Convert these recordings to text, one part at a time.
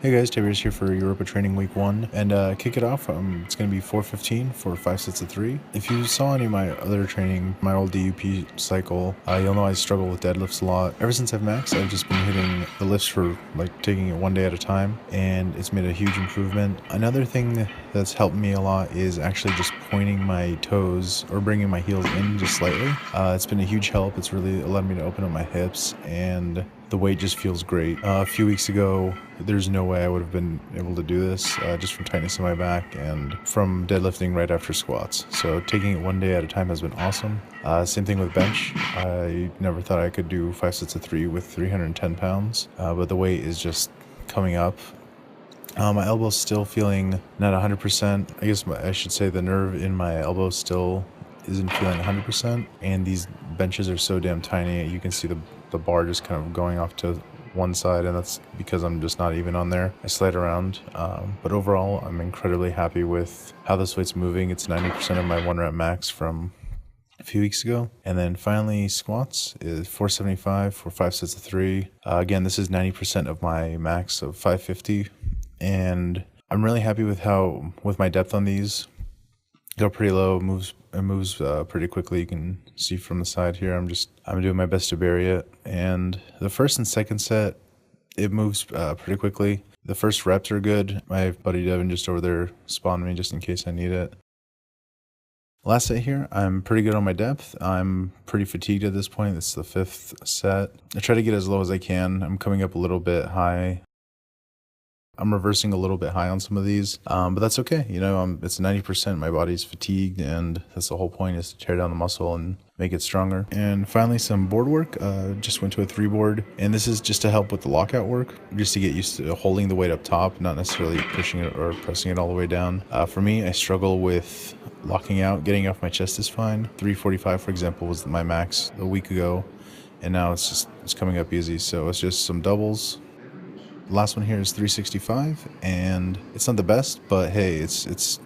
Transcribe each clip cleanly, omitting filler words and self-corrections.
Hey guys, Tiberius here for Europa training week 1, and kick it off, it's going to be 4:15 for 5 sets of 3. If you saw any of my other training, my old DUP cycle, you'll know I struggle with deadlifts a lot. Ever since I've maxed, I've just been hitting the lifts for taking it one day at a time, and it's made a huge improvement. Another thing that's helped me a lot is actually just pointing my toes or bringing my heels in just slightly. It's been a huge help. It's really allowed me to open up my hips, and the weight just feels great. A few weeks ago, there's no way I would have been able to do this just from tightness in my back and from deadlifting right after squats. So taking it one day at a time has been awesome. Same thing with bench. I never thought I could do 5 sets of 3 with 310 pounds, but the weight is just coming up. My elbow's still feeling not 100%. I guess I should say the nerve in my elbow still isn't feeling 100%, and these benches are so damn tiny. You can see the bar just kind of going off to one side, and that's because I'm just not even on there. I slide around, but overall I'm incredibly happy with how this weight's moving. It's 90% of my 1 rep max from a few weeks ago. And then finally, squats is 475 for 5 sets of 3. Again, this is 90% of my max of 550, and I'm really happy with my depth on these. Go pretty low, it moves pretty quickly. You can see from the side here. I'm doing my best to bury it. And the first and second set, it moves pretty quickly. The first reps are good. My buddy Devin just over there spawned me just in case I need it. Last set here, I'm pretty good on my depth. I'm pretty fatigued at this point. It's the 5th set. I try to get as low as I can. I'm coming up a little bit high. I'm reversing a little bit high on some of these, but that's okay. It's 90%. My body's fatigued, and that's the whole point, is to tear down the muscle and make it stronger. And finally, some board work. Just went to a 3 board, and this is just to help with the lockout work, just to get used to holding the weight up top, not necessarily pushing it or pressing it all the way down. For me, I struggle with locking out. Getting off my chest is fine. 345, for example, was my max a week ago, and now it's coming up easy. So it's just some doubles. Last one here is 365, and it's not the best, but hey, it's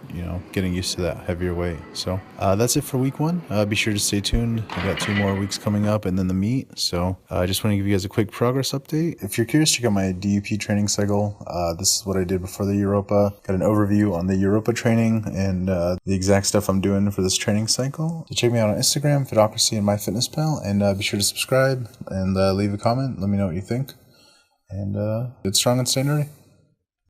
getting used to that heavier weight. So that's it for week 1. Be sure to stay tuned. I got 2 more weeks coming up and then the meet. So I just want to give you guys a quick progress update. If you're curious, check out my DUP training cycle. This is what I did before the Europa. Got an overview on the Europa training and the exact stuff I'm doing for this training cycle. So check me out on Instagram, Fitocracy and MyFitnessPal, and be sure to subscribe and leave a comment. Let me know what you think. And get strong and stay nerdy.